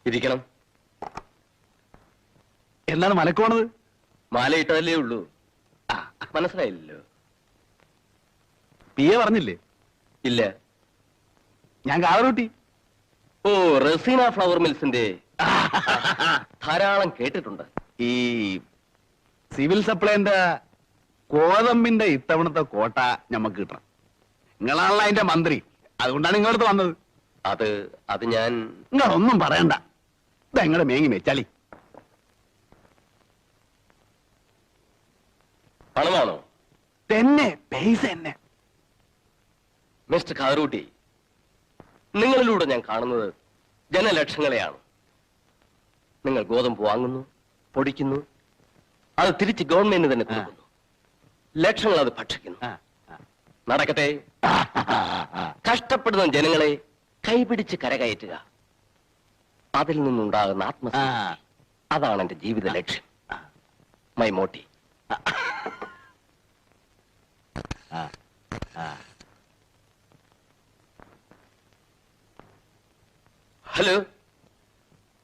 ഇരിക്കണം. എന്താണ് മലക്കോണത്? മാലയിട്ടതല്ലേ ഉള്ളൂ. മനസ്സിലായില്ലല്ലോ. പിയെ പറഞ്ഞില്ലേ? ഇല്ല. ഞാൻ കാവറൂട്ടി. ഓ, റസീന ഫ്ലവർ മിൽസിന്റെ ധാരാളം കേട്ടിട്ടുണ്ട്. ഈ സിവിൽ സപ്ലൈന്റെ കോതമ്പിന്റെ ഇത്തവണത്തെ കോട്ട ഞമ്മക്ക് കിട്ടണം. നിങ്ങളാണല്ലോ അതിന്റെ മന്ത്രി, അതുകൊണ്ടാണ് നിങ്ങളടുത്ത് വന്നത്. അത് ഞാൻ നിങ്ങളൊന്നും പറയണ്ട. ഇത് നിങ്ങളുടെ മേങ്ങി വെച്ചാളി. പണമാണോ? തന്നെ പൈസ തന്നെ. മിസ്റ്റർ കാറൂട്ടി, നിങ്ങളിലൂടെ ഞാൻ കാണുന്നത് ജനലക്ഷങ്ങളെയാണ്. നിങ്ങൾ ഗോതമ്പ് വാങ്ങുന്നു, പൊടിക്കുന്നു, അത് തിരിച്ച് ഗവൺമെന്റിന് തന്നെ കൊടുക്കുന്നു. ലക്ഷങ്ങൾ അത് ഭക്ഷിക്കുന്നു. നടക്കട്ടെ. കഷ്ടപ്പെടുന്ന ജനങ്ങളെ കൈപിടിച്ച് കരകയറ്റുക, അതിൽ നിന്നുണ്ടാകുന്ന ആത്മസംതൃപ്തി, അതാണ് എന്റെ ജീവിത ലക്ഷ്യം. My Moti. Hello,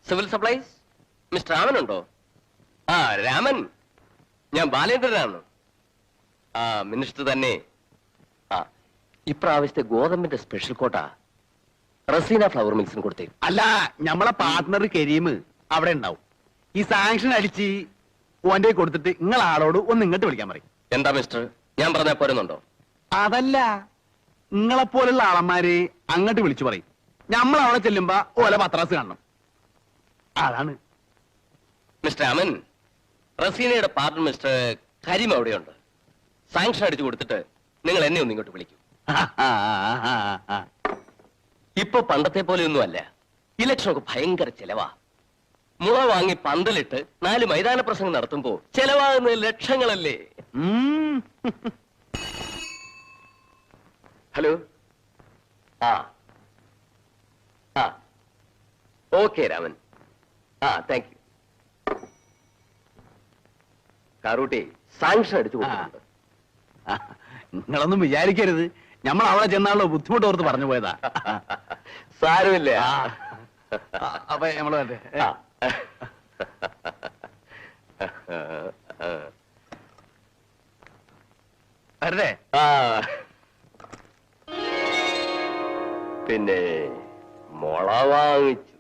civil supplies mister Raman ഉണ്ടോ? രാമൻ, ഞാൻ ബാലേന്ദ്രനാണ്. മിനിസ്റ്റർ തന്നെ. ഇപ്രാവശ്യത്തെ ഗോതമ്പിന്റെ സ്പെഷ്യൽ കോട്ട റസീന ഫ്ലവർ മിൽസിന് കൊടുത്തേ. അല്ല, നമ്മളെ പാർട്ട്ണർ കരീം അവിടെ ഉണ്ടാവും. ഈ സാങ്ഷൻ അടിച്ച് ഓന്റെ കൊടുത്തിട്ട് നിങ്ങൾ ആളോട് ഒന്ന് ഇങ്ങോട്ട് വിളിക്കാൻ പറയും. എന്താ മിസ്റ്റർ, ഞാൻ പറഞ്ഞാൽ പോരുന്നുണ്ടോ? അതല്ല, നിങ്ങളെപ്പോലുള്ള ആളന്മാര് അങ്ങോട്ട് വിളിച്ചു പറയും. നമ്മൾ അവിടെ ചെല്ലുമ്പോ ഓല പത്രാസ് കാണണം. അതാണ്. മിസ്റ്റർ രാമൻ, റസീനയുടെ പാർട്ണർ മിസ്റ്റർ കരീം അവിടെയുണ്ട്. സാങ്ഷൻ അടിച്ചു കൊടുത്തിട്ട് നിങ്ങൾ എന്നെ ഒന്ന് ഇങ്ങോട്ട് വിളിക്കും. ഇപ്പൊ പണ്ടത്തെ പോലെയൊന്നുമല്ല. ഇലക്ഷനൊക്കെ ഭയങ്കര ചെലവാ. മുള വാങ്ങി പന്തലിട്ട് 4 മൈതാന പ്രസംഗം നടത്തുമ്പോ ചെലവാകുന്ന ലക്ഷങ്ങളല്ലേ. Hello. Okay Raman. Thank you. കാറൂട്ടി, സാങ്ഷൻ അടിച്ചു കൊടുക്കുന്നുണ്ട്. നിങ്ങളൊന്നും വിചാരിക്കരുത്, നമ്മൾ അവിടെ ചെന്നാണല്ലോ ബുദ്ധിമുട്ട് ഓർത്ത് പറഞ്ഞു പോയതാ. സാരമില്ല. അപ്പൊ നമ്മള് വരട്ടെ. വരട്ടെ. പിന്നെ മുള വാങ്ങിച്ചു.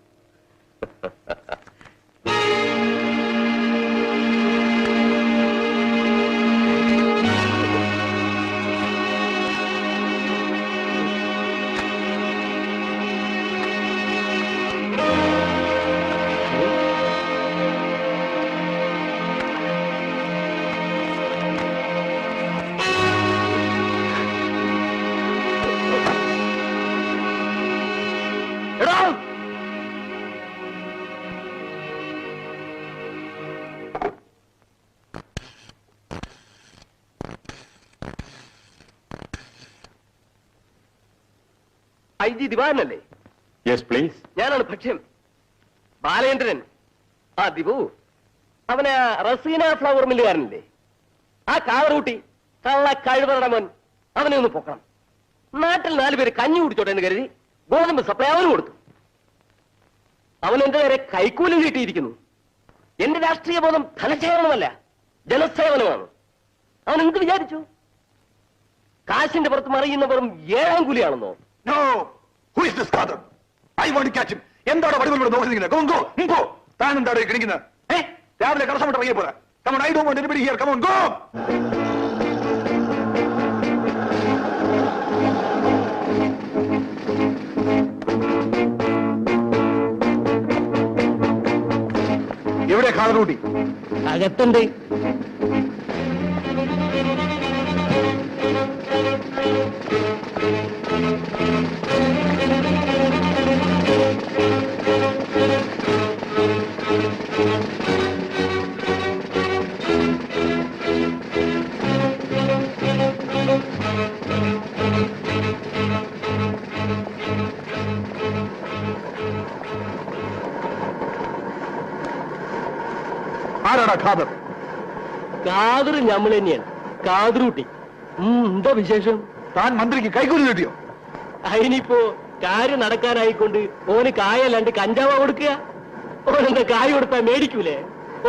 ഐ ജി ദിവാനല്ലേ? Yes please. ഞാനാണ് ഭക്ഷ്യം, ബാലേന്ദ്രൻ. ദിവു, അവന് റസീന ഫ്ലവർ മില്ലുകാരനല്ലേ? ആ കാവറൂട്ടി കള്ള കഴിവറയുടെ മോൻ, അവനെ ഒന്ന് പൊക്കണം. നാട്ടിൽ 4 പേര് കഞ്ഞി കുടിച്ചോട്ടെ എന്ന് കരുതി ഗോതമ്പ് സപ്ലൈ അവന് കൊടുത്തു. അവൻ എന്റെ നേരെ കൈക്കൂലി കിട്ടിയിരിക്കുന്നു. എന്റെ രാഷ്ട്രീയ ബോധം ധനശേഖരണമല്ല, ജനസേവനമാണ്. അവൻ എന്ത് വിചാരിച്ചു? കാശിന്റെ പുറത്ത് മറിയുന്ന വെറും 7ാം കൂലിയാണെന്നോ? No! Who is this father? I want to catch him. എന്താണ് വടിവോട് നോക്കുന്നത്? താൻ എന്താണ് കിണിക്കുന്നത്? രാവിലെ കടസമിട്ട് ഇറങ്ങിയ പോലെ. Come on, I don't want anybody here. Come on, go! എവിടെ കാതറൂട്ടി? അകത്തുണ്ട്. ആരാടാ ഖാദർ? കാതർ നമ്മൾ തന്നെയാണ്, കാതറൂട്ടി. എന്താ വിശേഷം? താൻ മന്ത്രിക്ക് കൈക്കൂലി കിട്ടിയോ? അതിനിപ്പോ കാര്യം നടക്കാനായിക്കൊണ്ട് ഓന് കായല്ലാണ്ട് കഞ്ചാവ കൊടുക്കുക. ഓനെന്താ കായ് കൊടുത്താ മേടിക്കൂലേ?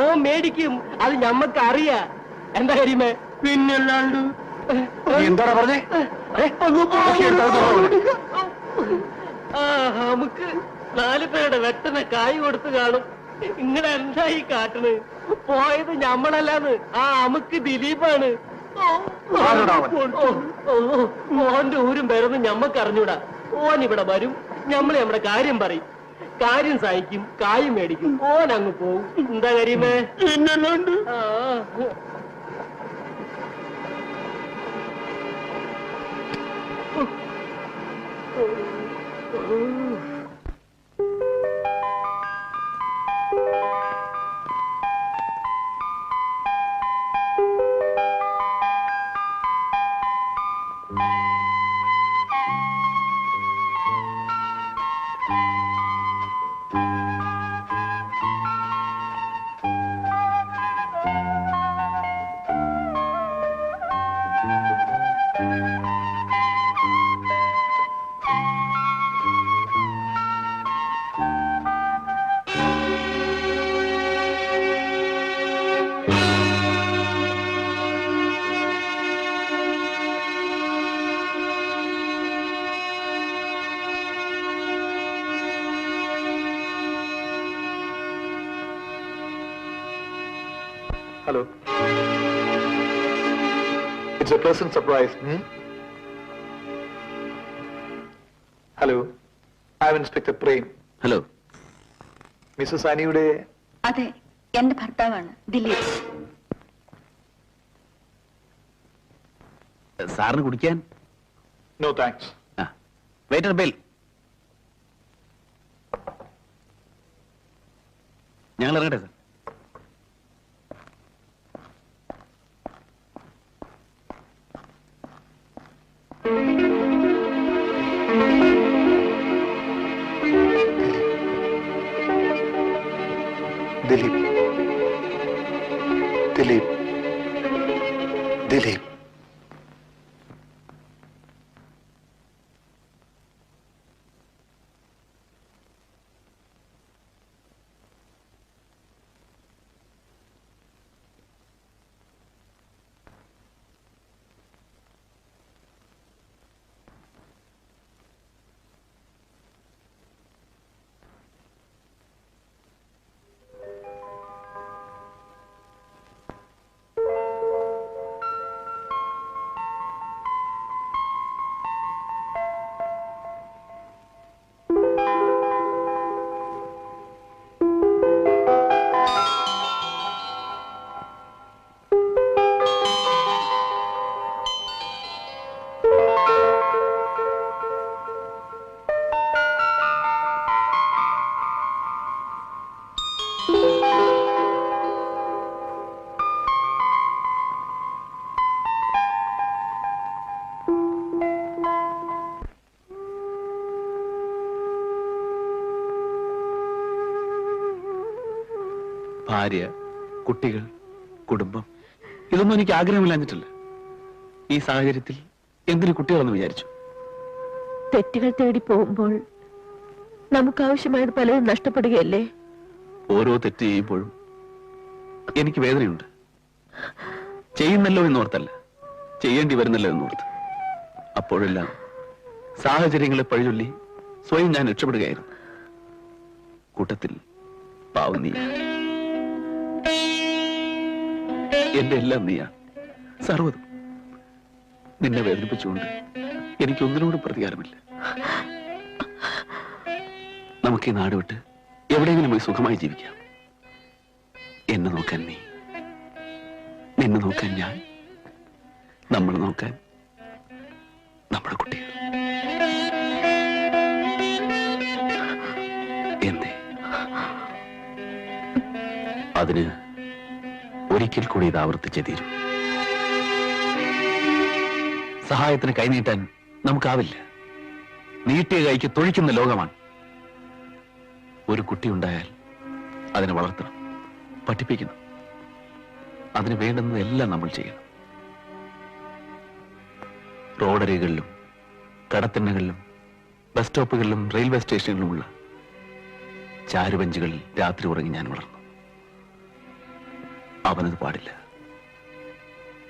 ഓൻ മേടിക്കും, അത് ഞമ്മക്ക് അറിയാ. എന്താ കരിമേ? പിന്നല്ലാണ്ട് എന്താണ് പറഞ്ഞേ? നമുക്ക് 4 പേരുടെ വെട്ടനെ കായ് കൊടുത്ത് കാണും. ഇങ്ങനെ എന്താ ഈ കാട്ടണ്? പോയത് ഞമ്മളല്ലാന്ന്, ആ അമുക്ക് ദിലീപാണ്. ഓന്റെ ഊരും പേരൊന്നും ഞമ്മക്ക് അറിഞ്ഞൂടാ. ഓൻ ഇവിടെ വരും, ഞമ്മള് നമ്മുടെ കാര്യം പറയും, കാര്യം സഹിക്കും, കായും മേടിക്കും, ഓൻ അങ്ങ് പോവും. എന്താ കരിമേ? പിന്നല്ലാണ്ട്. Hello. It's a pleasant surprise. Hello. I'm Inspector Prem. Hello. Mrs അനിയുടെ... അതെ, എന്റെ ഭർത്താവാണ് ദിലീപ്. സാറിന് കുടിക്കാൻ? No thanks. Waiter bell. ഞങ്ങൾ ഇറങ്ങട്ടെ സാർ? ദിലീപ്, ദിലീപ്, ദിലീപ്. ഭാര്യ, കുട്ടികൾ, കുടുംബം, ഇതൊന്നും എനിക്ക് ആഗ്രഹമില്ലാഞ്ഞിട്ടില്ല. ഈ സാഹചര്യത്തിൽ എന്തിനു കുട്ടികളെന്ന് വിചാരിച്ചു. തെറ്റുകൾ തേടി പോകുമ്പോൾ നമുക്ക് ആവശ്യമായത് പലതും നഷ്ടപ്പെടുകയല്ലേ? ഓരോ തെറ്റ് ചെയ്യുമ്പോഴും എനിക്ക് വേദനയുണ്ട്. ചെയ്യുന്നല്ലോ എന്നോർത്തല്ല, ചെയ്യേണ്ടി വരുന്നല്ലോ എന്നോർത്ത്. അപ്പോഴെല്ലാം സാഹചര്യങ്ങളെ പഴിചൊല്ലി സ്വയം ഞാൻ രക്ഷപ്പെടുകയായിരുന്നു. കൂട്ടത്തിൽ പാവം നീ, എന്റെ എല്ലാം നീയാ, സർവ്വതും. നിന്നെ വേദനിപ്പിച്ചുകൊണ്ട് എനിക്കൊന്നിനോടും പ്രതികാരമില്ല. നമുക്ക് ഈ നാട് വിട്ട് എവിടെയെങ്കിലും പോയി സുഖമായി ജീവിക്കാം. എന്നെ നോക്കാൻ നീ, നിന്നെ നോക്കാൻ ഞാൻ, നമ്മൾ നോക്കാൻ നമ്മുടെ കുട്ടികൾ. എന്തേ? അതിന് ഒരിക്കൽ കൂടി ഇത് ആവർത്തിച്ചേ തീരൂ. സഹായത്തിന് കൈനീട്ടാൻ നമുക്കാവില്ല. നീട്ടിയ കൈക്ക് തൊഴിക്കുന്ന ലോകമാണ്. ഒരു കുട്ടി ഉണ്ടായാൽ അതിനെ വളർത്തണം, പഠിപ്പിക്കണം. അതിന് വേണ്ടുന്നതെല്ലാം നമ്മൾ ചെയ്യണം. റോഡരികളിലും കടത്തിണ്ണകളിലും ബസ് സ്റ്റോപ്പുകളിലും റെയിൽവേ സ്റ്റേഷനുകളിലുമുള്ള ചാരുവഞ്ചികളിൽ രാത്രി ഉറങ്ങി ഞാൻ വളർന്നു. അവനത് പാടില്ല.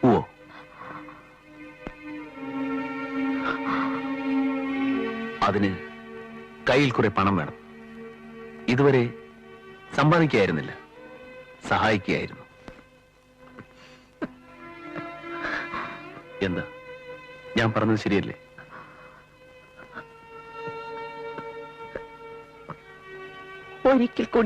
ഓ, അതിന് കയ്യിൽ കുറെ പണം വേണം. ഇതുവരെ സമ്പാദിക്കുകയായിരുന്നില്ല, സഹായിക്കുകയായിരുന്നു. എന്താ, ഞാൻ പറഞ്ഞത് ശരിയല്ലേ? ഒരിക്കൽ കൂടി